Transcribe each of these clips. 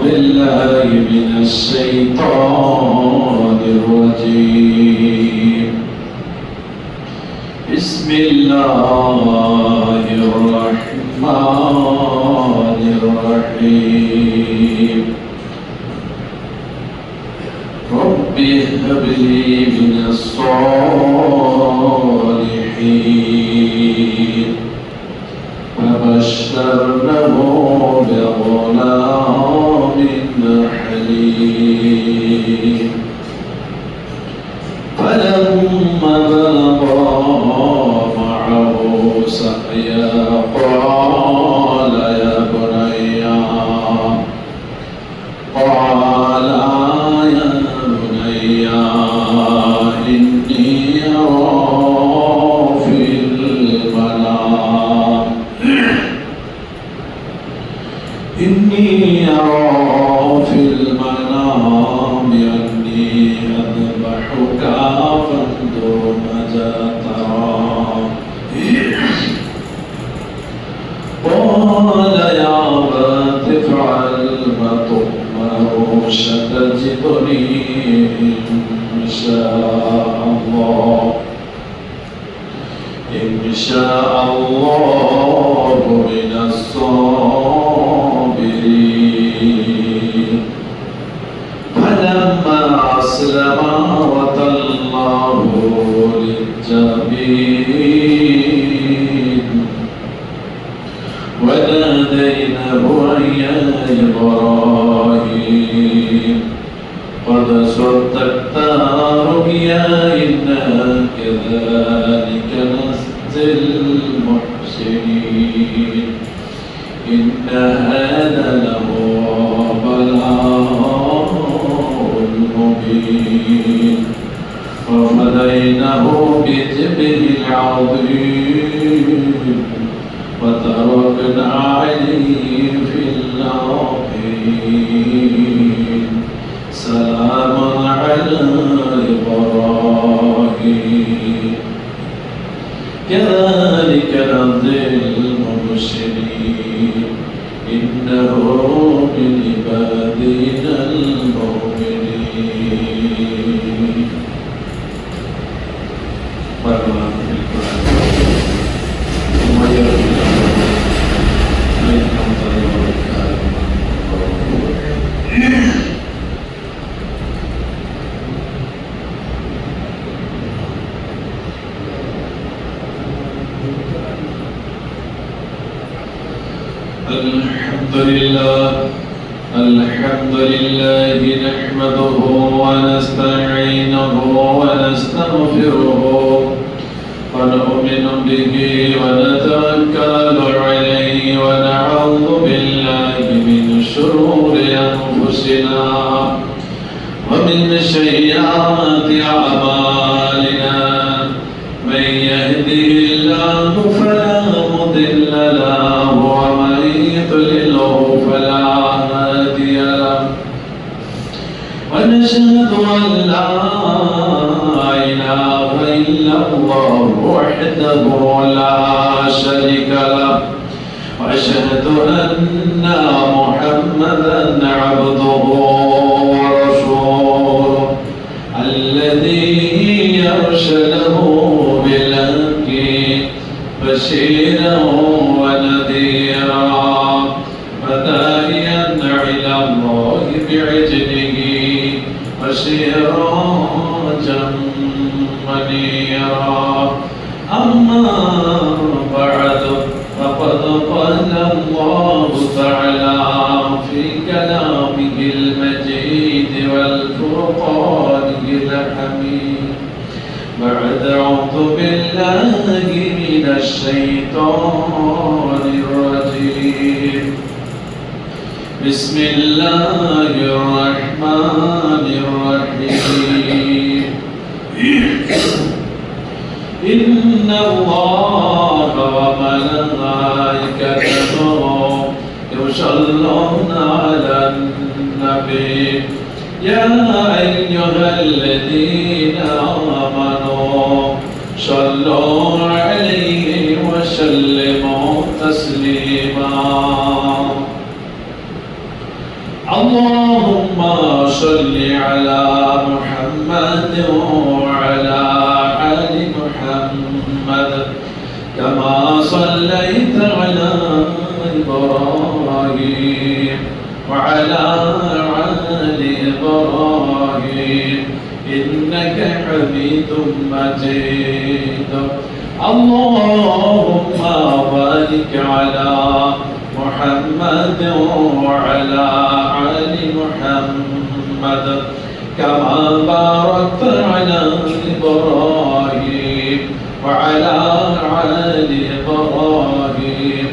بالله من الشيطان الرجيم. بسم الله الرحمن الرحيم. رب هب لي من الصالحين. فبشرناه بغلام حليم. فلما بلغا معه سعيا قال يا بني إني أرى في المنام أني أذبحك فانظر ماذا ترى. قال يا أبت افعل ما تؤمر ستجدني إن شاء الله من الصابرين. فلما أسلما وتلاه للجبين وناديناه أن يا إبراهيم قد صدقت رؤيا إنا كذلك نجزي المحسنين. إن هذا لهو بلاء المبين. وفديناه بذبح عظيم وتركنا عليه في الآخرين. سلام على إبراهيم كذلك نجزي المحسنين. إنه من عبادنا المؤمنين. الحمد لله نحمده ونستعينه ونستغفره ونؤمن به ونتوكل عليه ونعوذ بالله من شرور أنفسنا ومن سيئات أعمالنا. من يهده الله فلا مضل له ومن يضلله فلا هادي له. ونشهد أن لا إله إلا الله وحده لا شريك له. وأشهد أن محمدا عبده ورسوله الذي يرسله بالحق بشيرا ونذيرا وداعيا إلى الله بإذنه وسراجا منيرا. أما بعد فقد قال الله تعالى في كلامه المجيد والفرقانه الحميد بعد أعوذ بالله من الشيطان الرجيم. بسم الله الرحمن الرحيم. إن الله وملائكته يصلون على النبي يا أيها الذين آمنوا صلوا عليه وسلموا تسليما. اللهم صل على محمد وعلى آل محمد كما صليت على إبراهيم وعلى آل إبراهيم إنك حميد مجيد اللهم بارك على محمد وعلى آل محمد كما باركت على إبراهيم وعلى آل إبراهيم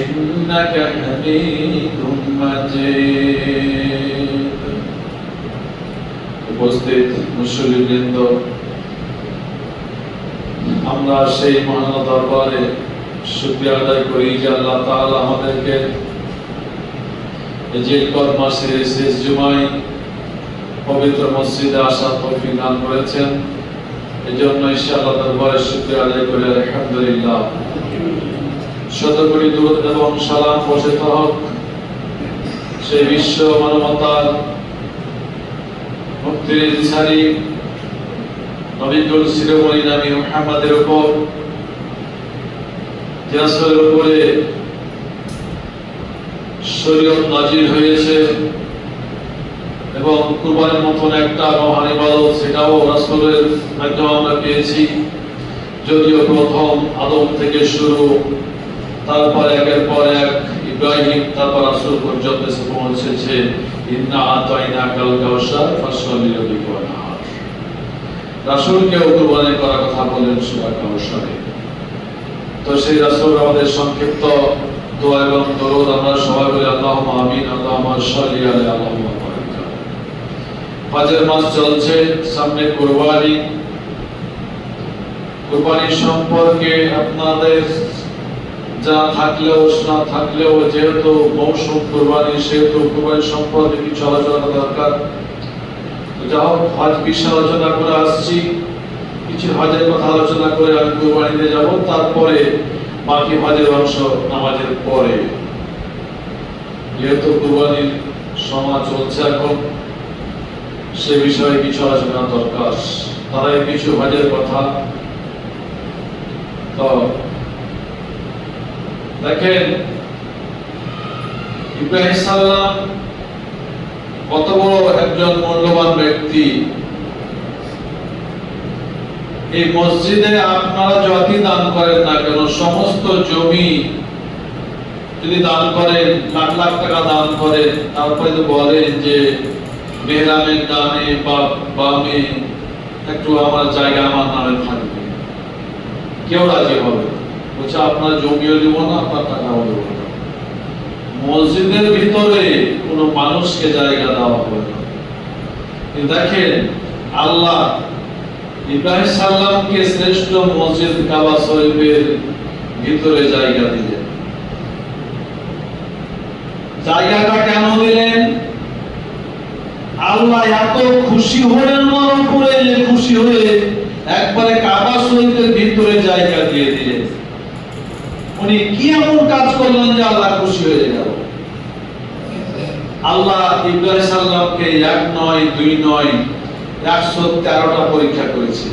إنك حميد مجيد উপস্থিত মুসল্লিবৃন্দ, আমরা সেই মহান দরবারে শুকরিয়া আদায় করি যে আল্লাহ তাআলা আমাদেরকে জিলকদ মাসের শেষ জুমায় পবিত্র মসজিদে আসার তৌফিক দান করেছেন। এজন্য ইনশাআল্লাহ দরবারে শুকরিয়া আদায় করি আলহামদুলিল্লাহ। শত কোটি দরুদ এবং সালাম বর্ষিত হোক সেই বিশ্ব মানবতার মুক্তির ইনসারি নবীকুল শিরোমণি নবী মুহাম্মদের উপর, যে রাসূলের উপরে শরীয়ত নাজিল হয়েছে এবং কুরবানির মতন একটা মহান ইবাদত, সেটাও রাসূলের মাধ্যমে আমরা পেয়েছি। যদিও প্রথম আদম থেকে শুরু, তারপর একের পর এক ইব্রাহিম, তারপর রাসূল পর্যন্ত এসে পৌঁছেছে ইন্না আতাইনাকাল কাউসার ফাসল্লি লিরাব্বিকা ওয়ানহার। রাসূলকে কুরবানি করার কথা বলেন সূরা কাউসারে। তো সেই রাসূল আমাদের সংক্ষিপ্ত দোয়া এবং দরুদ আমরা সবাই বলি আল্লাহুম্মা আমিন, আল্লাহুম্মা সাল্লি আলা আল্লাহুম্মা বারিক আলা। হজের মাস চলছে, সামনে কুরবানি। কুরবানি সম্পর্কে আপনাদের যা থাকলেও না থাকলেও, যেহেতু মৌসুম কুরবানি, সেহেতু কুরবানি সম্পর্কে কিছু আলোচনা দরকার। যাও হজ বিষয়ে আলোচনা করে আসছি, কিছু হজের কথা আলোচনা করে আমি কুরবানিতে যাব, তারপরে বাকি হজের অংশ নামাজের পরে। যেহেতু কুরবানির সময় চলছে এখন, সে বিষয়ে কিছু আলোচনা দরকার। তারাই কিছু হজের কথা। তো দেখেন, ইব্রাহিম সাল্লাম কত বড় একজন মূল্যবান ব্যক্তি। এই মসজিদে আপনারা যতই দান করেন না কেন, সমস্ত জমি যদি দান করেন, লাখ লাখ টাকা দান করেন, তারপরে তো বলেন যে মেহরামের ডানে বা বামে একটু আমার জায়গা আমার নামে থাকবে, কেউ রাজি হবে? বলছে আপনার জমিও দিব না, আপনার টাকাও দেব না। মসজিদের ভিতরে কোনো মানুষকে জায়গা দেওয়া হবে না। দেখেন, আল্লাহ ইব্রাহিম সাল্লামকে শ্রেষ্ঠ মসজিদ কাবা শরীফের ভিতরে জায়গা দিলেন। জায়গাটা কেন দিলেন? আল্লাহ এত খুশি হলেন ওর উপরে, যে খুশি হয়ে একবারে কাবা শরীফের ভিতরে জায়গা দিয়ে দিলেন। উনি কি এমন কাজ করলেন যে আল্লাহ খুশি হয়ে গেল? আল্লাহ ইব্রাহিম সাল্লামকে এক নয়, দুই নয়, 113টা পরীক্ষা করেছে।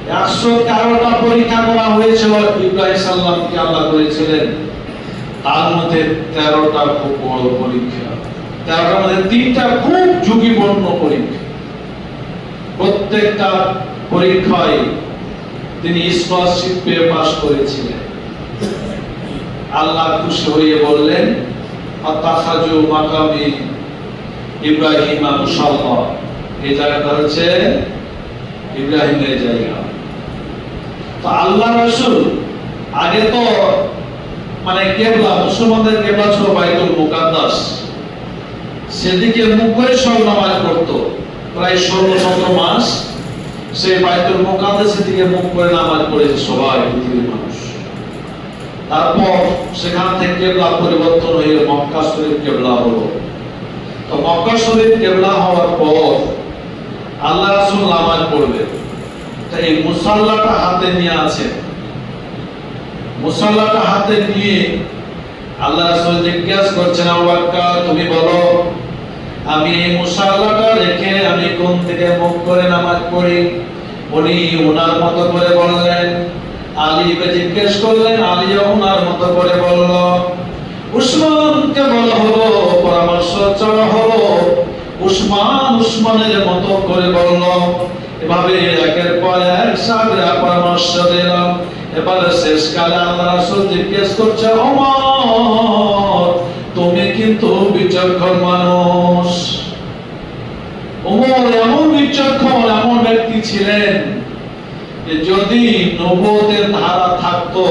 113টা পরীক্ষা করা হয়েছিল ইব্রাহিম সাল্লামকে আল্লাহ করেছিলেন। তার মধ্যে 13টা খুব বড় পরীক্ষা। 13টার মধ্যে 3টা খুব ঝুঁকিপূর্ণ পরীক্ষা। প্রত্যেকটা পরীক্ষায় তিনি স্কলারশিপ পেয়ে পাস করেছিলেন। আল্লাহ খুশি হয়ে বললেন, আতাখাজু মাকামি ইব্রাহিম মুসাল্লা। এই জায়গাটা হচ্ছে ইব্রাহিমের জায়গা। তো আল্লাহ রাসূল আগে তো মানে কিবলা, মুসলমানদের কিবলা ছিল বাইতুল মুকাদ্দাস, সেদিকে মুখ করে সব নামাজ পড়তো। প্রায় 16-17 মাস সেই বাইতুল মুকাদ্দাসের দিকে মুখ করে নামাজ পড়েছে সবাই, পৃথিবীর মানুষ। তারপর সেখান থেকে কিবলা পরিবর্তন হয়ে মক্কা শরীফ কিবলা হলো। তো মক্কা শরীফ কিবলা হওয়ার পর আল্লাহ রাসূল নামাজ পড়বেন। তো এই মুসাল্লাটা হাতে নিয়ে আছেন। মুসাল্লাটা হাতে নিয়ে আল্লাহ রাসূল জিজ্ঞাসা করছেন, আবু বকর তুমি বলো আমি এই মুসাল্লাটা রেখে আমি কোন থেকে মুখ করে নামাজ পড়ি? উনি ওনার মতো করে বললেন। আলীকে জিজ্ঞেস করলেন, আলীও ওনার মতো করে বলল। উসমানকে বলা হলো, পরামর্শ চাওয়া হলো। উসমানের মতো করে বলল। এভাবে একের পর এক সাহাবীরা পরামর্শ দিলাম। এবারে শেষকালে আল্লাহ রাসূল জিজ্ঞেস করছে, ওমর তুমি কিন্তু বিচক্ষণ মানুষ। ওমর এমন বিচক্ষণ, এমন ব্যক্তি ছিলেন যে যদি নবুয়তের ধারা থাকতো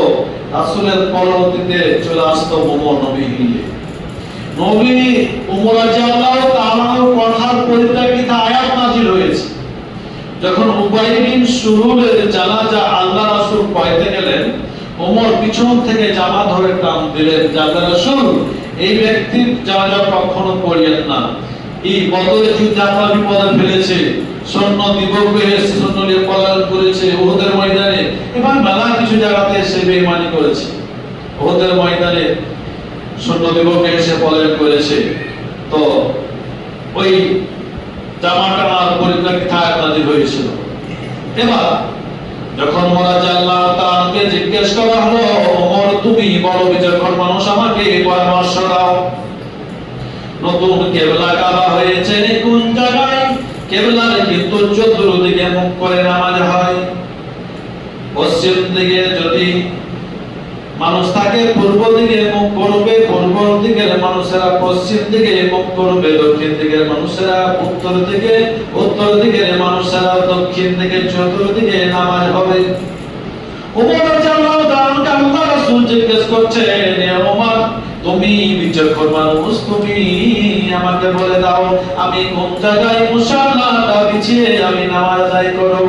রাসূলের পরবর্তীতে চলে আসতো ওমর নবী হিলে। নবী ওমর রাদিয়াল্লাহু তাআলার কথার পরিপ্রেক্ষিতে আয়াত নাযিল হয়েছে। যখন উবাই বিন সুলুলের জানাজা আল্লাহ রাসূল পড়াইতে গেলেন, ওমর পিছন থেকে জামা ধরে টান দিলেন, আল্লাহ রাসূল এই ব্যক্তির জানাজা কখনো পড়িয়েন না। এই বদরের যুদ্ধে আপনার বিপদে ফেলেছে, সৈন্য দিবকে সৈন্য নিয়ে পলায়ন করেছে উহুদের ময়দানে, এবং মেলা কিছু জায়গাতে এসে বেঈমানি করেছে। উহুদের ময়দানে সৈন্য দিবকে এসে পলায়ন করেছে। তো ওই জামাটার পরিপ্রেক্ষিতে আয়াত নাযিল হয়েছিল। এবার যখন ওমর রাদিয়াল্লাহু তাআলাকে জিজ্ঞেস করা হলো, ওমর তুমি বড় বিচক্ষণ মানুষ, আমাকে পরামর্শ দাও। নতুন কিবলা কাবা হয়েছে কোন জায়গায়? কিবলার কিন্তু চতুর্দিকে মুখ করে নামাজ হয়। পশ্চিম দিকে যদি মানুষ থাকে পূর্ব দিকে মুখ করবে, পূর্ব দিকের মানুষেরা পশ্চিম দিকে মুখ করবে, দক্ষিণ দিকের মানুষেরা উত্তর দিকে, উত্তর দিকের মানুষেরা দক্ষিণ দিকে, চতুর্দিকে নামাজ হবে। ওমর রাদিয়াল্লাহু তাআলা আল্লাহ রাসূল জিজ্ঞেস করছেন, ওমর তুমি বিচক্ষণ মানুষ, তুমি আমাকে বলে দাও আমি কোন জায়গায় মুসাল্লাটা বিছিয়ে আমি নামাজ আদায় করব?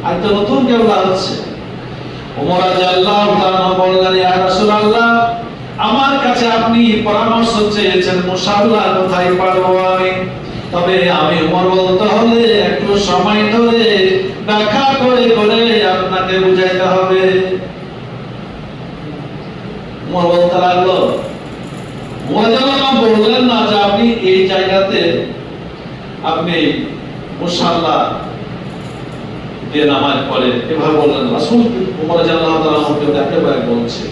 আজ তো নতুন কিবলা হচ্ছে। ওমর রাদিয়াল্লাহু তাআলা বললেন, ইয়া রাসূলুল্লাহ আমার কাছে আপনি পরামর্শ চেয়েছেন মুসাল্লা কোথায় পড়বো আমি, তবে আমি ওমর বলতে হলে একটু সময় ধরে ব্যাখ্যা করে করে আপনাকে বুঝাইতে হবে। ওমর বলতে লাগলো, ওমর রাদিয়াল্লাহু বললেন না যে আপনি এই জায়গাতে আপনি মুসাল্লা দিয়ে নামাজ পড়ে, এভাবে বললেন রাসূল। ওমর রাদিয়াল্লাহু তাআলা আমাকে একেবারে বলছে,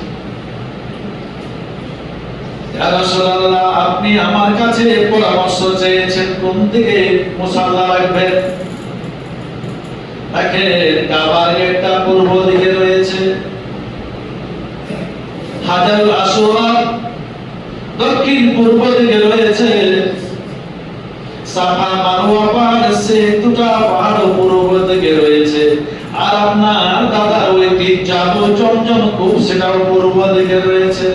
ইয়া রাসূলুল্লাহ আপনি আমার কাছে পরামর্শ চেয়েছেন কোন দিকে মুসাল্লা রাখবেন। দেখেন কাবার গেটটা পূর্ব দিকে রয়েছে, হাজারুল আসওয়াদ দক্ষিণ পূর্ব দিকে রয়েছে, সাফা মারওয়া পাহাড় দুটা পাহাড় পূর্ব দিকে রয়েছে, আর আপনার দাদার ওই জাবু জমজম কূপ সেটাও পূর্ব দিকে রয়েছে।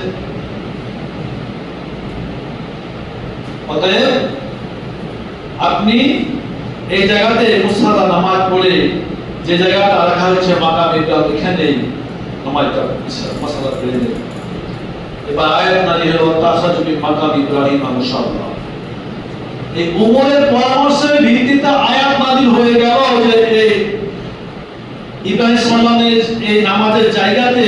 অতএব আপনি এই জায়গাতে মুসাল্লা নামাজ পড়ে যে জায়গাটা রাখা হয়েছে মাকাম ইব্রাহিম, এখানেই নামাজটা মুসাল্লা পড়ে নেবেন। এবার আয়াত নাযিল হলো, তাসাজুবি মাকাম ইব্রাহিম মুসাল্লা। এই উমরের পরামর্শের ভিত্তিতে আয়াত নাযিল হয়ে গেল যে এই ইব্রাহিম সাল্লামের এই নামাজের জায়গাতে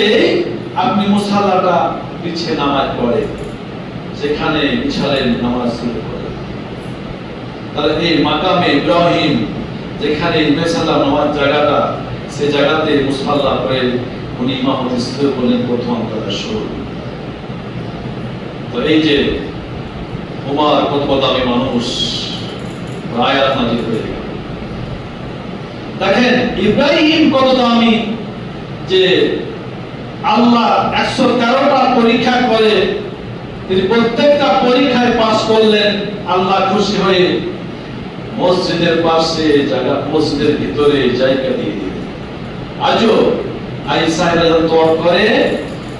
আপনি মুসাল্লাটা বিছিয়ে নামাজ পড়ে, সেখানে বিছালেন নামাজ শুরু করে। তাহলে এই মাকামে ইব্রাহিম যেখানে ইব্রাহিম সাল্লাম নামাজ জায়গাটা, সেই জায়গাতে মুসাল্লা করে উনি ইমামতি শুরু করলেন প্রথম কথা শুরু। তো এই যে ওমর কত দামি মানুষ, আয়াত নাযিল হয়ে গেল। দেখেন ইব্রাহিম কত দামি, যে আল্লাহ 113টা পরীক্ষা করে তিনি প্রত্যেকটা পরীক্ষায় পাস করলেন। আল্লাহ খুশি হয়ে মসজিদের পাশে জায়গা, মসজিদের ভিতরে জায়গা দিয়ে দিলেন। আজও আয়েশা রাদিয়াল্লাহু করে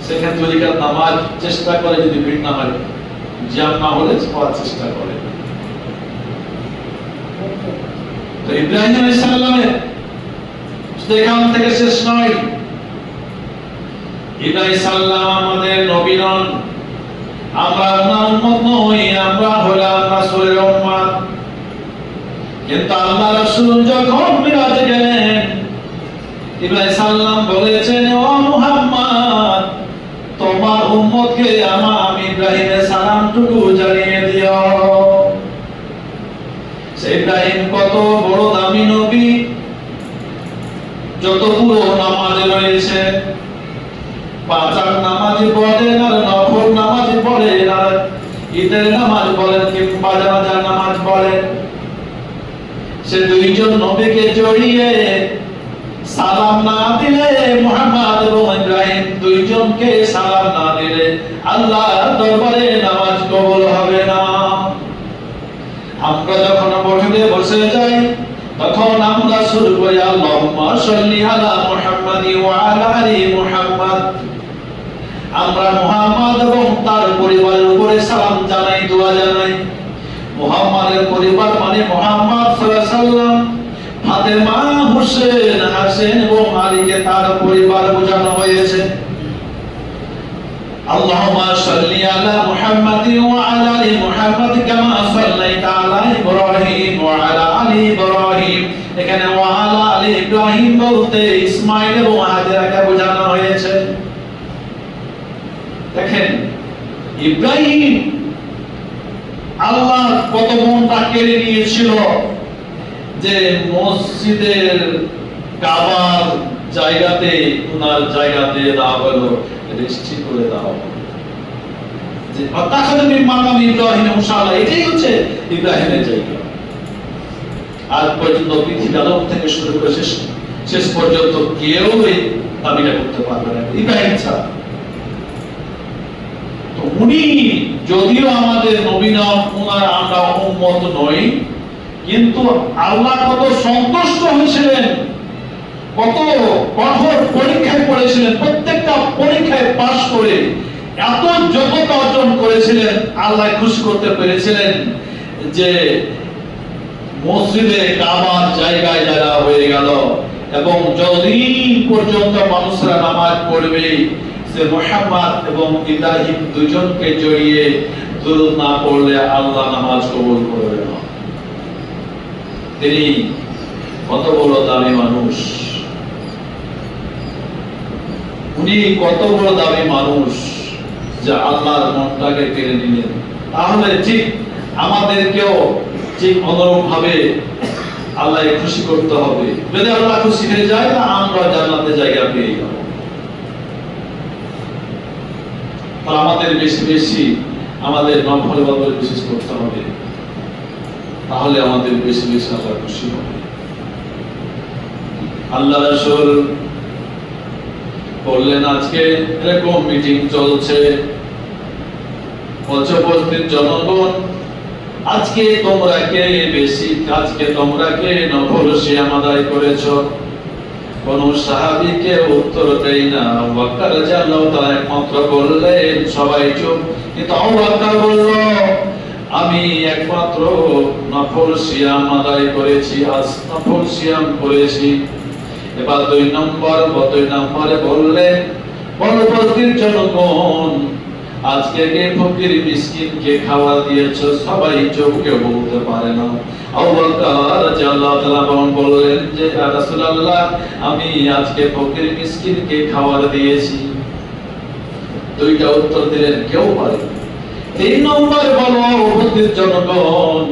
সেখানে তরিকার নামাজ চেষ্টা করে, যদি ভিড় না হয় জাম না হলে পড়ার চেষ্টা করে। তো ইব্রাহিম আলাইহিস সালামের এখান থেকে শেষ নয়। ইব্রাহিম সাল্লাম আমাদের নবী নন, আমরা ওনার উম্মত নই, আমরা হলাম রাসূলের উম্মত। কিন্তু আল্লাহ রাসূল যখন মিরাজে গেলেন, ইব্রাহিম সাল্লাম বলেছেন, ও মুহাম্মদ তোমার উম্মত উম্মতকে আমি ইব্রাহিমের সালামটুকু জানিয়ে দিও। ইব্রাহিম কত বড় দামি নবী, যত পুরো নামাজ রয়েছে, পাঁচ ওয়াক্ত নামাজ পড়েন আর নফল নামাজ পড়েন আর ঈদের নামাজ পড়েন কিংবা জানাজার নামাজ পড়েন, সে দুইজন নবীকে জড়িয়ে সালাম না দিলে, মুহাম্মদ এবং ইব্রাহিম দুইজনকে সালাম না দিলে আল্লাহর দরবারে নামাজ কবুল হবে না। আমরা যখন বসে বসে যাই তখন আমরা শুরু করি আল্লাহুম্মা সাল্লি আলা মুহাম্মাদি ওয়া আলা আলি মুহাম্মাদ। আমরা মুহাম্মদ এবং তার পরিবারের উপরে সালাম জানাই, দোয়া জানাই। মুহাম্মাদের পরিবার মানে মুহাম্মদ সাল্লাল্লাহু আলাইহি ওয়াসাল্লাম, ফাতেমা, হোসেন, হাসান এবং আলীকে তার পরিবার বোঝানো হয়েছে। আল্লাহুম্মা সাল্লি আলা মুহাম্মাদি ওয়া আলা আলি মুহাম্মাদ কামা সাল্লাইতা আলা ইব্রাহিম ওয়া আলা আলি ইব্রাহিম। এখানে ওয়া আলা আলি ইব্রাহিম বলতে ইসমাঈল এবং হাজেরাকে বোঝানো হয়েছে। দেখেন ইব্রাহিম আল্লাহ কত মনটা কেড়ে নিয়েছিল যে মসজিদের কাবার জায়গাতে ওনার জায়গাতে দেওয়া হলো, রেজিস্ট্রি করে দেওয়া হলো যে আতাখাদমি মাকাম ইব্রাহিম মুশাআল্লাহ, এটাই হচ্ছে ইব্রাহিমের জায়গা। আজ পর্যন্ত পৃথিবীর আদম থেকে শুরু করে শেষ পর্যন্ত কেউ এই দাবিটা করতে পারবে না ইব্রাহিম ছাড়া। তো উনি যদিও আমাদের নবী নন, ওনার আমরা উম্মত নই, কিন্তু আল্লাহ কত সন্তুষ্ট হয়েছিলেন, কত কঠোর পরীক্ষায় পড়েছিলেন, প্রত্যেকটা পরীক্ষায় পাশ করে এত যোগ্যতা অর্জন করেছিলেন, আল্লাহ খুশি করতে পেরেছিলেন যে মসজিদে কাবার জায়গায় জায়গা হয়ে গেল এবং যতদিন পর্যন্ত মানুষরা নামাজ পড়বে সে মুহাম্মদ এবং ইব্রাহিম দুজনকে জড়িয়ে দুরূদ না পড়লে আল্লাহ নামাজ কবুল করবে না। তিনি কত বড় দামি মানুষ, উনি কত বড় দামি মানুষ যে আল্লাহর মনটাকে কেড়ে নিলেন। তাহলে ঠিক আমাদেরকেও ঠিক অনুরূপ ভাবে আল্লাহ খুশি করতে হবে। যদি আল্লাহ খুশি হয়ে যায় না, আমরা জান্নাতে জায়গা পেয়ে যাব। আমাদের বেশি বেশি আমাদের নফল ইবাদত বিশেষ করতে হবে, তাহলে আমাদের বেশি বেশি আল্লাহ খুশি হবে। আল্লাহ রাসূল বললেন আজকে এরকম মিটিং চলছে, উপস্থিত জনগণ, আজকে তোমরা কে নফল সিয়াম আদায় করেছো? কোন সাহাবীকে উত্তর দেয় না। আবু বকর রাদিয়াল্লাহু তাআলা একমাত্র বললেন, সবাই চুপ। কিন্তু আবু বকর বলল, আমি একমাত্র নফল সিয়াম আদায় করেছি, আজ নফল সিয়াম করেছি। এবার দুই নম্বরে বললেন, উপস্থিত জনগণ, আজকে কে ফকির মিসকিনকে খাবার দিয়েছো? সবাই চুপ, কেউ বলতে পারে না। আবু বকর রাদিয়াল্লাহু তাআলা বললেন যে ইয়া রাসূলুল্লাহ, আমি আজকে ফকির মিসকিনকে খাবার দিয়েছি। দুইটা উত্তর দিলেন, কেউ পারে না। তিন নম্বর বলো, উপস্থিত জনগণ,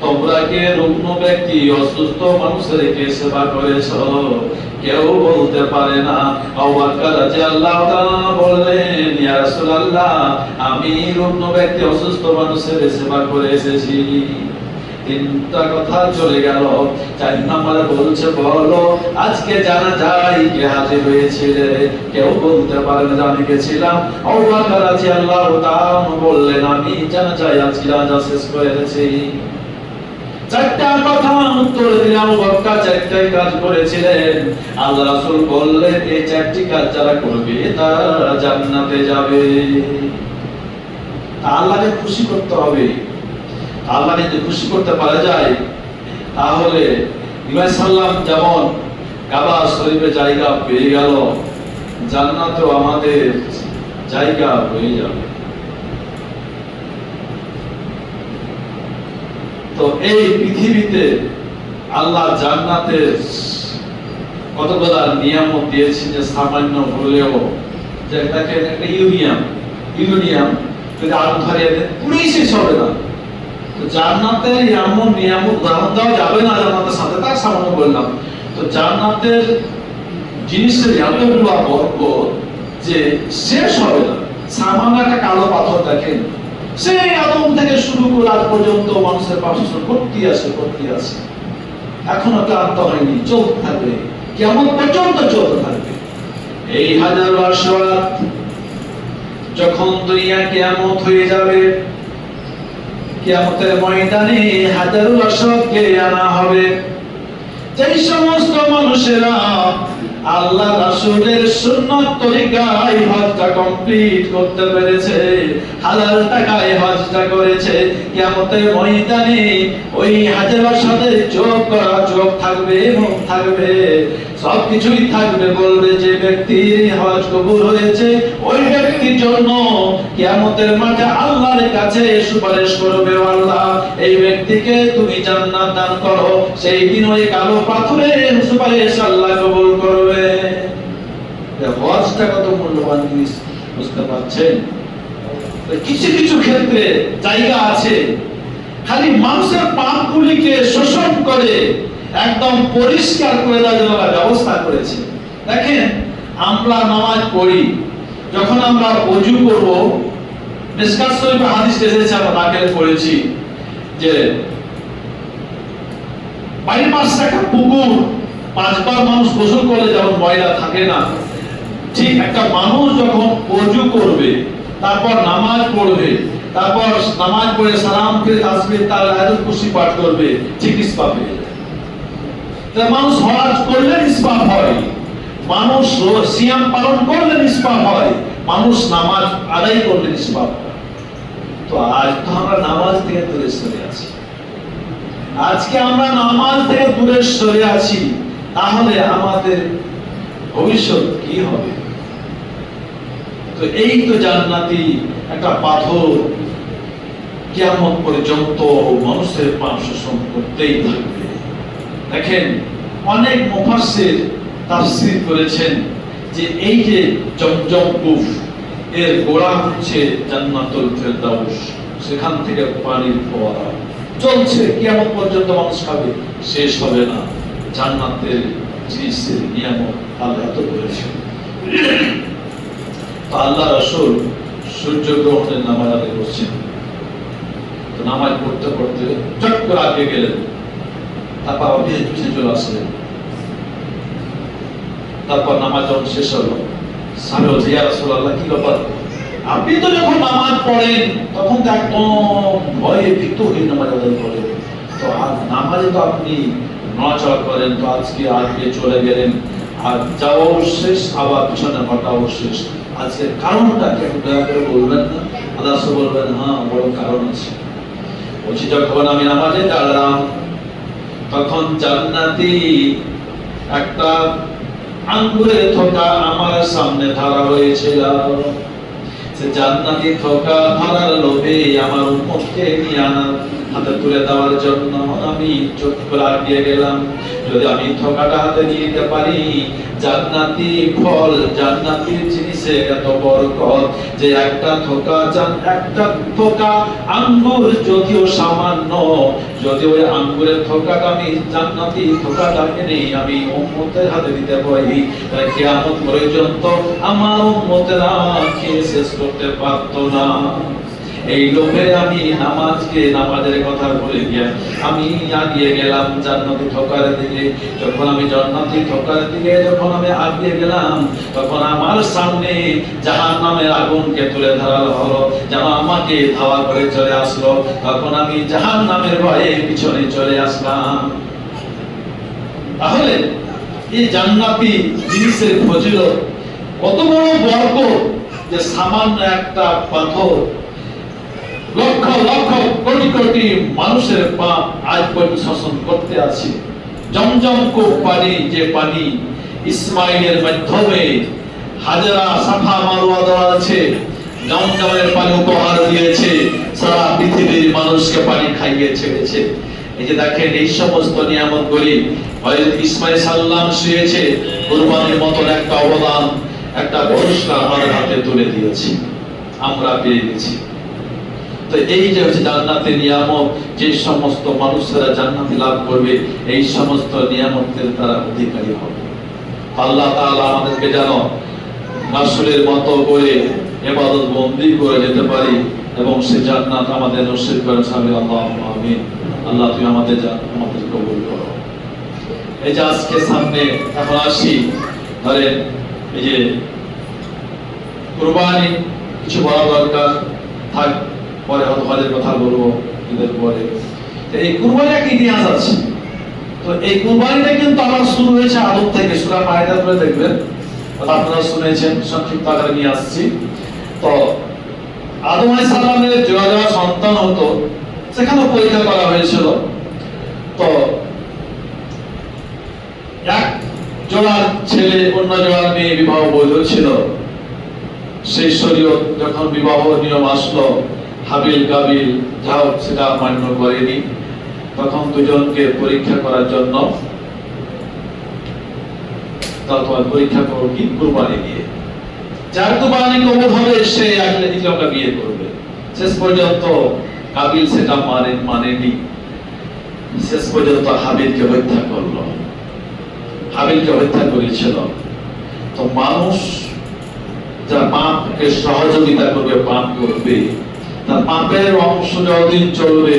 তোমরা কে রুগ্ন ব্যক্তি, অসুস্থ মানুষের কে সেবা করেছো? কেউ বলতে পারে না। আবু বকর রাদিয়াল্লাহু তাআলা বললেন, ইয়া রাসূলুল্লাহ, আমি রুগ্ন ব্যক্তি, অসুস্থ মানুষের সেবা করে এসেছি। তিনটা কথা চলে গেল। চার নম্বরে বলছে, বলো আজকে জানাজায় কে হাজির হয়েছিলে? কেউ বলতে পারে না আমি গেছিলাম। আবু বকর রাদিয়াল্লাহু তাআলা বললেন, আমি জানাজায় আজকে জানাজা শেষ করে এসেছি। চারটা কথা উত্তর দিলাম। আবু বকর চারটাই কাজ করেছিলেন। আল্লাহ রাসূল বললেন, এই চারটি কাজ যারা করবে তারা জান্নাতে যাবে। আল্লাহকে খুশি করতে হবে। আল্লাহকে যদি খুশি করতে পারা যায়, তাহলে ইব্রাহিম সাল্লাম যেমন কাবা শরীফে জায়গা পেয়ে গেল, জান্নাতেও আমাদের জায়গা হয়ে যাবে। তো এই পৃথিবীতে আল্লাহ জান্নাতের কতগুলো নিয়ামত দিয়েছেন যে সামান্য হলেও, যে দেখেন একটা ইউরেনিয়াম ইউরেনিয়াম যদি আগুন ধরিয়ে দেন পুড়েই শেষ হবে না। তো জান্নাতের এমন নিয়ামত উদাহরণ দেওয়া যাবে না জান্নাতের সাথে, তার সামান্য বললাম। তো জান্নাতের জিনিসের এতগুলো বরকত যে শেষ হবে না। সামান্য একটা কালো পাথর দেখেন, সেই আদম থেকে শুরু করে আজ পর্যন্ত মানুষের পাশে করতে আছে, এখনো ক্লান্ত হয়নি, চলতে থাকবে, কেমন পর্যন্ত চলতে থাকবে। এই হাজার বছর যখন দুনিয়া কিয়ামত হয়ে যাবে, কিয়ামতের ময়দানে হাজার বছরকে আনা হবে। যেই সমস্ত মানুষেরা আল্লাহ রাসূলের সুন্নাত তরিকায় হজটা কমপ্লিট করতে পেরেছে, হালাল টাকায় হজটা করেছে, কিয়ামতের ময়দানে ওই হাজের সাথে যোগ করা যোগ থাকবে, মুখ থাকবে, সবকিছুই থাকবে। বলবে যে ব্যক্তির হজ কবুল হয়েছে ওই ব্যক্তির জন্য কিয়ামতের মাঠে আল্লাহর কাছে সুপারিশ করবে, আল্লাহ এই ব্যক্তিকে তুমি জান্নাত দান করো। সেই দিন ওই কালো পাথরের সুপারিশ আল্লাহ কবুল করবে। হজটা কত মূল্যবান জিনিস বুঝতে পারছেন? কিছু কিছু ক্ষেত্রে জায়গা আছে খালি মানুষের পাপগুলিকে শোষণ করে একদম পরিষ্কার করে দেওয়ার জন্য ব্যবস্থা করেছে। দেখেন, আমরা নামাজ পড়ি, যখন আমরা ওযু করব, মিশকাত শরীফে হাদিস এসেছে, আমরা নাকেল পড়েছি যে বাড়ির পাশে একটা পুকুর, 5 বার মানুষ গোসল করলে যেমন ময়লা থাকে না, ঠিক একটা মানুষ যখন ওযু করবে, তারপর নামাজ পড়বে, তারপর নামাজ পড়ে সালাম ফিরে তাসবিহ তার আয়াতুল কুরসি পাঠ করবে, ঠিক ইসবাব হয়ে যায়। তাই মানুষ হজ করলে ইসবাব হয়, মানুষ সিয়াম পালন করলে ইসবাব হয়, মানুষ নামাজ আদায় করলে ইসবাব হয়। তো আজ তো আমরা নামাজ থেকে দূরে সরে আছি। আজকে আমরা নামাজ থেকে দূরে সরে আছি, তাহলে আমাদের ভবিষ্যৎ কি হবে? তো এই তো জান্নাতি একটা পাথর কিয়ামত পর্যন্ত মানুষের পাপ শোষণ করতেই থাকবে। দেখেন, অনেক মুফাসসির তাফসীর করেছেন যে এই যে জমজম কূপ, এর গোড়া হচ্ছে জান্নাতুল ফেরদাউস, সেখান থেকে পানির ফোয়ারা চলছে, কিয়ামত পর্যন্ত মানুষ খাবে, শেষ হবে না। জান্নাতের জিনিসের নিয়ামত আল্লাহ এত করেছেন। আল্লাহ রাসূল সূর্য গ্রহণের নামাজ আদায় করছেন, তো নামাজ পড়তে পড়তে চট করে আগে গেলেন, তারপর পিছিয়ে চলে আসলেন। তারপর নামাজ যখন শেষ হলো, সাহাবী বলছে, ইয়া রাসূলুল্লাহ, কি ব্যাপার? আপনি তো যখন নামাজ পড়েন তখন তো একদম ভয়ে ভীত হয়ে নামাজ আদায় করেন, তো নামাজে তো আপনি নড়াচড়া করেন, তো আজকে চলে গেলেন, আর যাওয়াও শেষ, আবার পিছনে হটাও শেষ, আজকের কারণটা কি একটু দয়া করে বলবেন না? আল্লাহ বলবেন, হ্যাঁ, বড় কারণ আছে। বলছি, যখন আমি নামাজে দাঁড়ালাম তখন জান্নাতি একটা আঙ্গুরের থোকা আমার সামনে ধরা হয়েছিল। সে জান্নাতি থোকা ধরার লোভে আমার উম্মতকে নিয়ে হাতে তুলে দেওয়ার জন্য আমি চোখ করে আগিয়ে গেলাম। যদি আমি থোকাটা হাতে নিয়ে নিতে পারি, জান্নাতি ফল, জান্নাতি জিনিসের এত বরকত যে একটা থোকা আঙ্গুর যদিও সামান্য, যদি ওই আঙ্গুরের থোকাটা আমি জান্নাতি থোকাটা এনে আমি উম্মতের হাতে দিতে পারি, তাহলে কিয়ামত পর্যন্ত আমার উম্মতেরা খেয়ে শেষ করতে পারতো না। এই লোভে আমি নামাজের কথা বলে গিয়ে আমি আগিয়ে গেলাম জান্নাতি থোকার দিকে। যখন আমি জান্নাতি থোকার দিকে আগিয়ে গেলাম, তখন আমার সামনে জাহান্নামের আগুনকে তুলে ধরা হলো, যেন আমাকে ধাওয়া করে চলে আসলো। তখন আমি জাহান্নামের ভয়ে পিছনে চলে আসলাম। তাহলে এই জান্নাতি জিনিসের ফজিলত কত বড় বরকত যে সামান্য একটা পাথর লক্ষ লক্ষ কোটি কোটি মানুষের পাপ আজ পর্যন্ত শাসন করতে আছে। জমজম কূপ পানি, যে পানি ইসমাইলের মাধ্যমে হাজরা সাফা মারওয়া দেওয়া আছে, জমজমের পানি উপহার দিয়েছে, সারা পৃথিবীর মানুষকে পানি খাইয়ে ছেড়েছে। এই যে দেখেন, এই সমস্ত নিয়ামতগুলি হযরত ইসমাইল সাল্লাম শুয়েছে, কুরবানির মতো একটা অবদান, একটা পুরস্কার আমাদের হাতে তুলে দিয়েছে। আমরা পেয়ে গেছি। তো এই যে হচ্ছে জান্নাতের নিয়ামত, যে সমস্ত মানুষেরা জান্নাত লাভ করবে এই সমস্ত নিয়ামতের তারা অধিকারী হবে। আল্লাহ তাআলা আমাদেরকে যেন রাসূলের মতো করে ইবাদত বন্দি করে যেতে পারি এবং সে জান্নাত আমাদের নসিব করে। আল্লাহুম্মা আমিন। আল্লাহ তুমি আমাদের কবুল করো। এই যে আজকে সামনে এখন আসি, ধরেন এই যে কুরবানি কিছু বলা দরকার থাক, পরে হজের কথা বলবো ঈদের পরে। এই কুরবানির একটা ইতিহাস আছে। তো এই কুরবানিটা কিন্তু আমার শুরু হয়েছে আদম থেকে। সূরা মায়েদা করে দেখবেন, আপনারা শুনেছেন, সংক্ষিপ্ত আকারে নিয়ে আসছি। তো আদম আলাইহিস সালামের জোড়া সন্তান হতো, সেখানে পরীক্ষা করা হয়েছিল। তো এক জোড়ার ছেলে অন্য জোড়ার মেয়ে বিবাহ বৈধ ছিল। সেই শরীয়ত যখন বিবাহ নিয়ম আসলো, হাবিল কাবিল যাও সেটা মান্য করেনি, তখন দুজনকে পরীক্ষা করার জন্য পরীক্ষা করো কি কুরবানি দিয়ে, যার কুরবানি কবুল হবে সে একটা বিয়ে করবে। শেষ পর্যন্ত কাবিল সেটা মানেনি, শেষ পর্যন্ত হাবিলকে হত্যা করলো। হাবিলকে হত্যা করেছিল। তো মানুষ যা পাপকে সহযোগিতা করবে, পাপ করবে, তার পাপের অংশ যতদিন চলবে,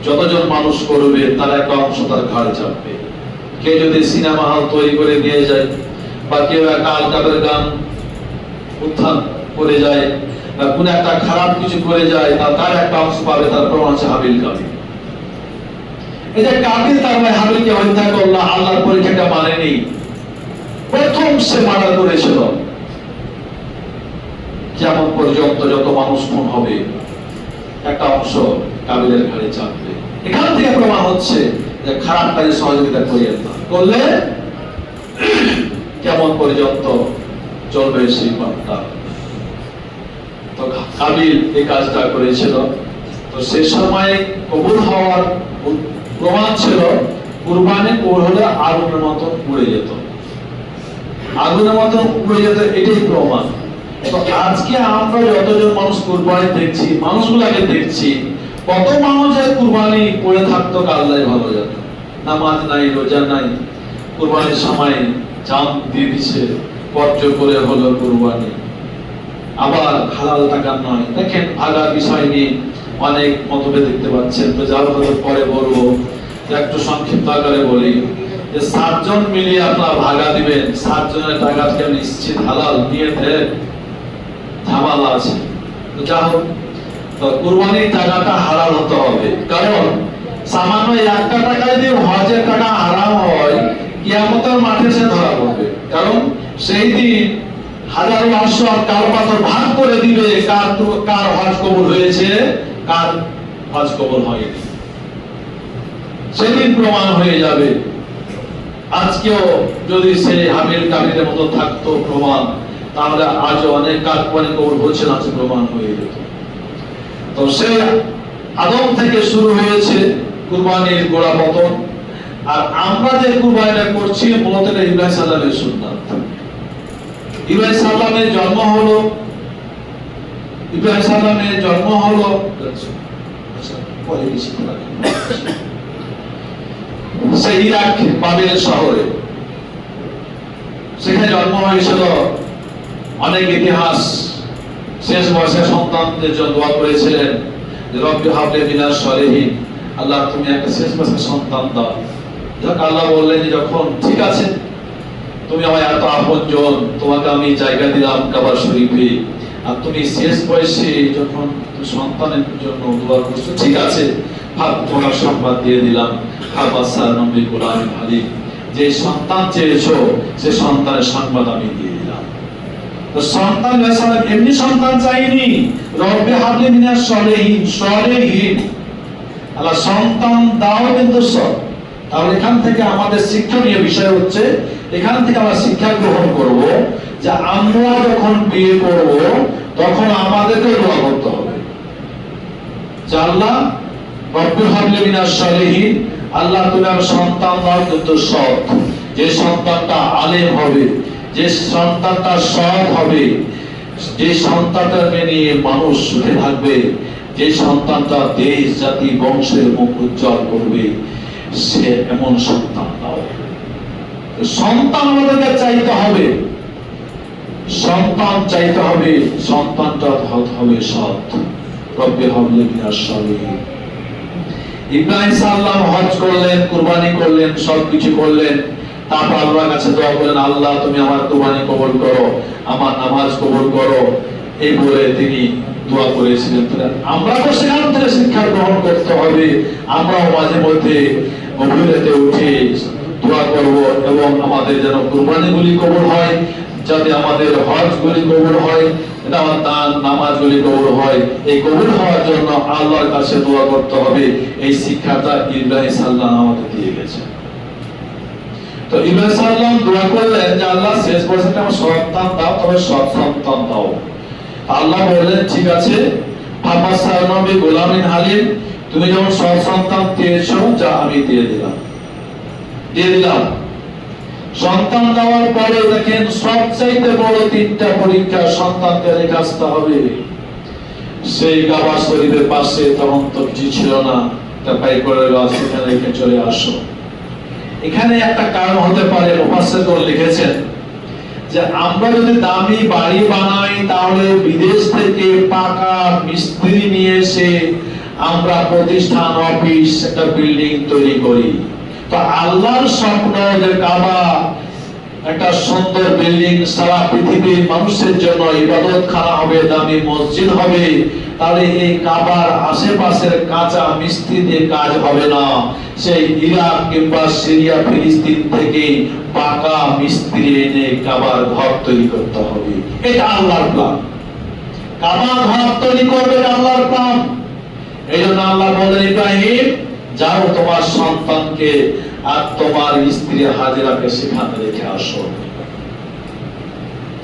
যতজন মানুষ করবে তার একটা অংশ তার ঘাড়ে চাপবে। কেউ যদি সিনেমা হল তৈরি করে দিয়ে যায়, বা কেউ একটা আলকাবের গান উত্থান করে যায়, বা কোন একটা খারাপ কিছু করে যায়, তার একটা অংশ পাবে। তার প্রমাণ হচ্ছে হাবিল কাবিল। এই যে কাবিল তার ভাই হাবিলকে হত্যা করলো, আল্লাহর পরীক্ষাটা মানেনি, প্রথম সে মার্ডার করেছিল। কিয়ামত পর্যন্ত যত মানুষ খুন হবে একটা অংশ কাবিলের ঘাড়ে চাপবে। এখান থেকে প্রমাণ হচ্ছে যে খারাপ কাজে সহযোগিতা করিয়ে করলে কিয়ামত পর্যন্ত চলবে সেই পাপটা। তো কাবিল এই কাজটা করেছিল। তো সে সময় কবুল হওয়ার প্রমাণ ছিল কুরবানি কবুল হলে আগুনের মতন পুড়ে যেত, আগুনের মতন পুড়ে যেত, এটাই প্রমাণ। তো আজকে আমরা যতজন মানুষ কুরবানি দেখছি, মানুষগুলাকে দেখছি, কত মানুষের কুরবানি করে থাকতো আল্লাহ ভালো জানে। নামাজ নাই, রোজা নাই, কুরবানির সময় জান দিয়ে দিছে, কর্জ করে হলো কুরবানি, আবার হালাল টাকা নয়। দেখেন ভাগার বিষয় নিয়ে অনেক মতভেদ দেখতে পাচ্ছেন। তো যার কথা পরে বলবো, একটু সংক্ষিপ্ত আকারে বলি যে 7 জন মিলিয়ে আপনারা ভাগা দিবেন, 7 জনের টাকা থেকে নিশ্চিত হালাল নিয়ে দেন, ঝামেলা আছে। তো যা হোক, তো কুরবানির টাকাটা হালাল হতে হবে। কারণ সামান্য একটা টাকা যদি হজের টাকা হারাম হয়, কিয়ামতের মাঠে সে ধরা পড়বে। কারণ সেই দিন হাজার বছর কাল পাথর ভাগ করে দিবে, কার হজ কবুল হয়েছে, কার হজ কবুল হয়নি, সেদিন প্রমাণ হয়ে যাবে। আজকেও যদি সে হাবিল কাবিলের মতো থাকতো প্রমাণ, তাহলে আজ অনেক কাজ কবুল হচ্ছে না, প্রমাণ হয়ে যেত। তো সে আদম থেকে শুরু হয়েছে কুরবানির গোড়া পতন। আর আমরা যে কুরবানিটা করছি মূলত ইব্রাহিম সাল্লামের সুন্নাত। ইব্রাহিম সাল্লামের জন্ম হলো, ইব্রাহিম সাল্লামের জন্ম হলো সেই ইরাক বাবেল শহরে। সেখানে জন্ম হয়েছিল। অনেক ইতিহাস, শেষ বয়সে সন্তানদের জন্য দোয়া করেছিলেন যে রব্বি হাবলি মিনাস সলিহিন, আল্লাহ তুমি একটা শেষ বয়সে সন্তান দাও। যখন আল্লাহ বললেন যে যখন ঠিক আছে, তুমি আমার এত আপনজন, তোমাকে আমি জায়গা দিলাম কাবা শরীফে, আর তুমি শেষ বয়সে যখন সন্তানের জন্য দোয়া করছো, ঠিক আছে, তোমার সংবাদ দিয়ে দিলাম, হাবাসার নবী গোলাম হালিম, যে সন্তান চেয়েছো সে সন্তানের সংবাদ আমি দিয়ে দিলাম। তো সন্তান এমনি সন্তান চাইনি, রব্বি হাবলি মিনাস সলিহিন, সলিহিন, আল্লাহ সন্তান দাও কিন্তু সৎ। তাহলে এখান থেকে আমাদের শিক্ষণীয় বিষয় হচ্ছে, এখান থেকে আমরা শিক্ষা গ্রহণ করব যে আমরা যখন বিয়ে করব তখন আমাদেরকে দোয়া করতে হবে যে আল্লাহ রব্বি হাবলি মিনাস সলিহিন, আল্লাহ তুমি আমার সন্তান দাও কিন্তু সৎ, যে সন্তানটা আলেম হবে, যে সন্তানটা সৎ হবে, যে সন্তানটা নিয়ে মানুষ সুখে থাকবে, যে সন্তানটা দেশ জাতি বংশের মুখ উজ্জ্বল করবে, সে এমন সন্তান দাও। সন্তান আমাদেরকে চাইতে হবে, সন্তান চাইতে হবে, সন্তানটা হতে হবে সৎ। রব্বি হাবলি মিনাস সালিহিন। ইব্রাহিম সাল্লাম হজ করলেন, কুরবানি করলেন, সবকিছু করলেন, তারপর আল্লাহর কাছে দোয়া করলেন, আল্লাহ তুমি আমার কুরবানি কবুল করো, আমার নামাজ কবুল করো, এই বলে তিনি দোয়া করেছিলেন। আমরা তো সেখান থেকে শিক্ষা গ্রহণ করতে হবে। আমরাও মাঝে মধ্যে গভীর রাতে উঠে দোয়া করব এবং আমাদের যেন কুরবানিগুলি কবুল হয়, যাতে আমাদের হজগুলি কবুল হয়, আমার দান নামাজগুলি কবুল হয়। এই কবুল হওয়ার জন্য আল্লাহর কাছে দোয়া করতে হবে। এই শিক্ষাটা ইব্রাহিম সাল্লাম আমাদের দিয়ে গেছে। তো ইব্রাহিম সাল্লাম দোয়া করলেন যে আল্লাহ শেষ পর্যন্ত আমার সন্তান দাও, তবে সৎ সন্তান দাও। আল্লাহ বললেন ঠিক আছে, ফামাসালনবি গোলামিন হালিম, তুমি যেমন সৎ সন্তান পেয়েছো, যা আমি দিয়ে দিলাম। সন্তান দেওয়ার পরে দেখেন সবচাইতে বড় তিনটা পরীক্ষা সন্তানকে রেখে আসতে হবে। সেই কাবা শরীফের পাশে তখন তো কিছু ছিল না, তা পাই করে সেখানে রেখে চলে আসো। এখানে একটা কারণ হতে পারে, মুফাসসিরগণ লিখেছেন যে আমরা যদি দামি বাড়ি বানাই, তাহলে বিদেশ থেকে পাকা মিস্ত্রি নিয়ে এসে আমরা প্রতিষ্ঠান, অফিস, একটা বিল্ডিং তৈরি করি। তো আল্লাহর স্বপ্ন যে কাবা একটা সুন্দর বিল্ডিং, সারা পৃথিবীর মানুষের জন্য ইবাদতখানা হবে, দামি মসজিদ হবে, তাহলে এই কাবার আশেপাশের কাঁচা মিস্ত্রি দিয়ে কাজ হবে না। সেই ইরাক কিংবা সিরিয়া ফিলিস্তিন থেকে পাকা মিস্ত্রি এনে কাবার ঘর তৈরি করতে হবে। এটা আল্লাহর প্ল্যান। কাবা ঘর তৈরি করবে আল্লাহর প্ল্যান। এই জন্য আল্লাহ বলেন, ইব্রাহিম যাও তোমার সন্তানকে আর তোমার স্ত্রী হাজেরাকে সেখানে রেখে আসো।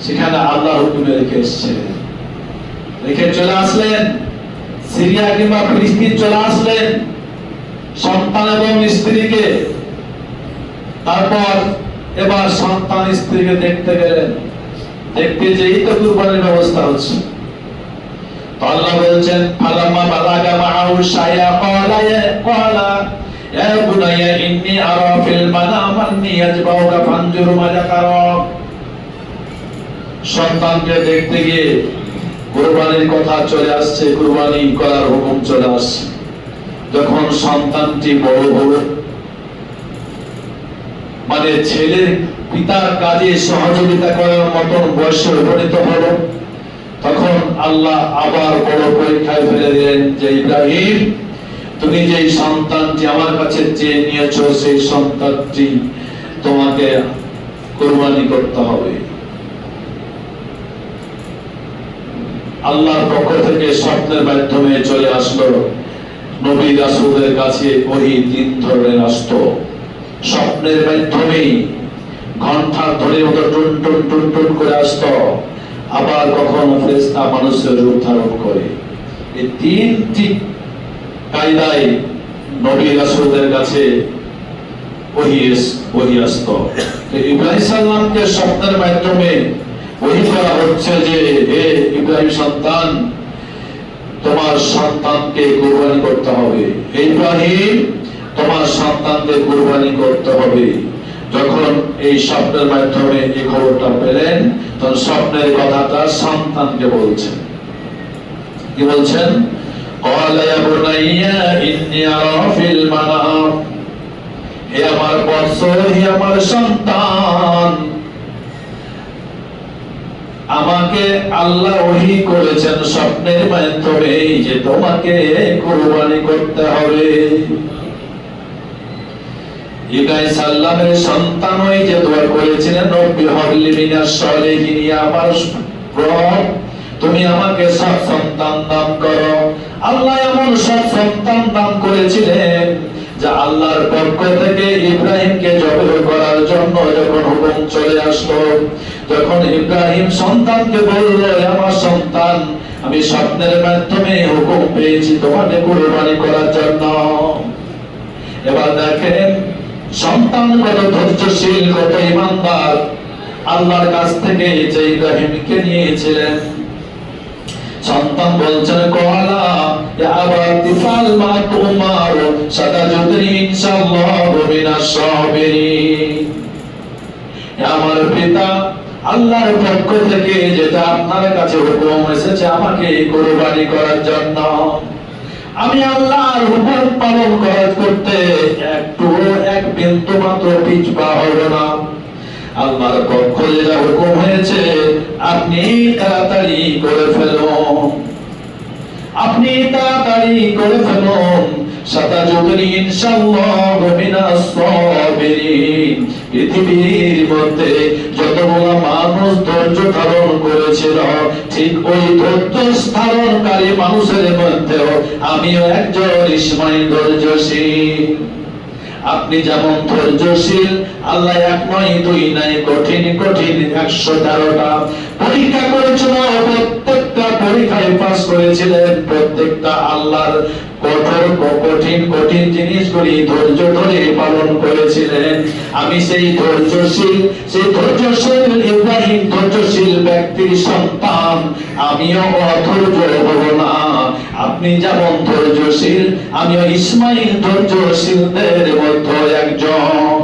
সেখানে আল্লাহর হুকুমে রেখে এসেছিলেন, রেখে চলে আসলেন। সিরিয়া কিংবা ফিলিস্তিন চলে আসলেন সন্তান এবং স্ত্রীকে। তারপর এবার সন্তান স্ত্রীকে দেখতে গেলেন, দেখতে যেই তো কুরবানির ব্যবস্থা হচ্ছে। আল্লাহ বলছেন, ফালাম্মা বালাগা মাআহু শাইয়া ক্বালা ইয়া বুনাইয়া ইন্নী আরা ফিল মানামি আন্নী আযবাহুকা ফানজুর মাযা তারা। সন্তানকে দেখতে গিয়ে কুরবানির কথা চলে আসছে, কুরবানি করার হুকুম চলে আসছে। যখন সন্তানটি বড় হলো, মানে ছেলের পিতার কাজে সহযোগিতা করার মতন বয়সে উপনীত হলো, তখন আল্লাহ আবার বড় পরীক্ষায় ফেলে দিলেন যে ইব্রাহিম, তুমি যে সন্তানটি আমার কাছে চেয়ে নিয়েছো, সেই সন্তানটি তোমাকে কুরবানি করতে হবে। আল্লাহর পক্ষ থেকে স্বপ্নের মাধ্যমে চলে আসলো। নবী রাসূলের কাছে ওহী তিন ধরনের আসতো। স্বপ্নের মাধ্যমে ঘন্টা ধরে মতো টুন টুন টুন টুন করে আসতো, আবার কখনো ফেরেশতা মানুষের রূপ ধারণ করে। এই তিনটি কায়দায় নবী রাসূলের কাছে ওহী আসতো। ইব্রাহিম সাল্লামকে স্বপ্নের মাধ্যমে ওহী করা হচ্ছে যে, হে ইব্রাহিম সন্তান, তোমার সন্তানকে কুরবানি করতে হবে। হে ইব্রাহিম, তোমার সন্তানকে কুরবানি করতে হবে। যখন এই স্বপ্নের মাধ্যমে এই খবরটা পেলেন, তখন স্বপ্নের কথাটা সন্তানকে বলছেন। কি বলছেন? ক্বালা ইয়া বুনাইয়া ইন্নী আরা ফিল মানাম, হে আমার বৎস, হে আমার সন্তান, আমাকে আল্লাহ ওহী করেছেন স্বপ্নের মাধ্যমে যে তোমাকে কুরবানি করতে হবে। ইব্রাহিম সাল্লামের সন্তান ওই যে দোয়া করেছিলেন, রব্বি হাবলি মিনাস সালিহিন, আমার রব তুমি আমাকে সৎ সন্তান দান করো। আল্লাহ এমন সৎ সন্তান দান করেছিলেন যে আল্লাহর পক্ষ থেকে ইব্রাহিমকে জবাই করার জন্য যখন হুকুম চলে আসলো, যখন ইব্রাহিম সন্তানকে বলল, আমার সন্তান, আমি স্বপ্নের মাধ্যমে হুকুম পেয়েছি তোমাকে কুরবানি করার জন্য। এবার দেখেন সন্তান কত ধৈর্যশীল, কত ইমানদার। আল্লাহর কাছ থেকে যে ইব্রাহিমকে নিয়েছিলেন, সন্তান বলছেন কলা ইয়া আবাতি ফাল মা তুমার সাতাজুদনি ইনশাআল্লাহু মিনাস সাবিরিন। আমার পিতা, আল্লাহর পক্ষ থেকে যেটা আপনার কাছে হুকুম এসেছে আমাকে কুরবানি করার জন্য, আমি আল্লাহর হুকুম পালন করতে একটু এক বিন্দু মাত্র পিছপা হব না। আল্লাহর পক্ষ যেটা হুকুম হয়েছে আপনি তাড়াতাড়ি করে ফেলুন, আপনি তাড়াতাড়ি করে ফেলুন। সাতাজুদনি ইনশাআল্লাহু মিনাস সাবিরিন। পৃথিবীর মধ্যে যতগুলো মানুষ ধৈর্য ধারণ করেছিল, ঠিক ওই ধৈর্য ধারণকারী মানুষের মধ্যেও আমিও একজন ইসমাইল ধৈর্যশীল। আপনি যেমন ধৈর্যশীল, আল্লাহ এক নয় দুই নাই কঠিন কঠিন 113টা পরীক্ষা করেছিল, প্রত্যেকটা পরীক্ষায় পাস করেছিলেন। প্রত্যেকটা আল্লাহর কঠোর কঠিন কঠিন জিনিসগুলি ধৈর্য ধরে পালন করেছিলেন। আমি সেই ধৈর্যশীল ইব্রাহিম ধৈর্যশীল ব্যক্তির সন্তান, আমিও অধৈর্য হব না। আপনি যেমন ধৈর্যশীল, আমিও ইসমাইল ধৈর্যশীলদের মধ্যে একজন।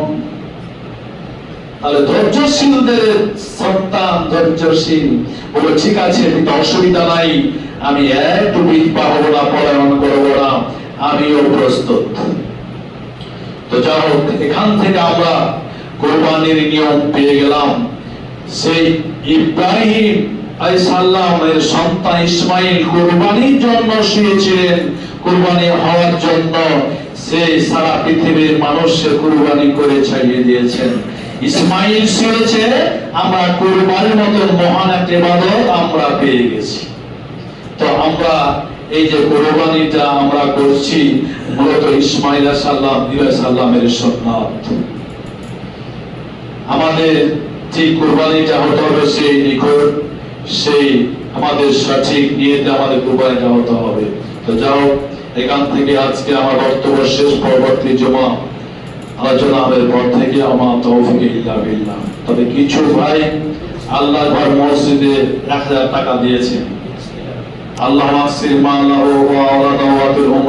তাহলে ধৈর্যশীলদের সন্তান ধৈর্যশীল বলে, ঠিক আছে অসুবিধা নাই, আমি একটু পিছপা হব না, পলায়ন করবো না, আমিও প্রস্তুত। তো যা হোক, এখান থেকে আমরা কোরবানির নিয়ম পেয়ে গেলাম। সেই ইব্রাহিম আলাইহিস সালামের সন্তান ইসমাইল কোরবানির জন্য শুয়েছিলেন, কোরবানি হওয়ার জন্য সে সারা পৃথিবীর মানুষকে কোরবানি করে ছাড়িয়ে দিয়েছেন। ইসমাইল শুয়েছে, আমরা কোরবানির মতো মহান একটা ইবাদত আমরা পেয়ে গেছি। তো আমরা এই যে কোরবানিটা আমরা করছি, মূলত ইসমাইল আলাইহিস সালামের সুন্নাত। আমাদের যে কোরবানিটা হতে হবে সেই নিখুঁত, সেই আমাদের সঠিক নিয়তে আমাদের কোরবানিটা হতে হবে। তো যাও, এখান থেকে আজকে আমার বক্তব্য শেষ। পরবর্তী জমা আলোচনা হবে পর থেকে। আমার তৌফিক ইল্লা বিল্লাহ। তবে কিছু ভাই আল্লাহ ঘর মসজিদে 1000 টাকা দিয়েছেন। আল্লাহ মাগফির মা লাহু ওয়া আওলাদু ওয়া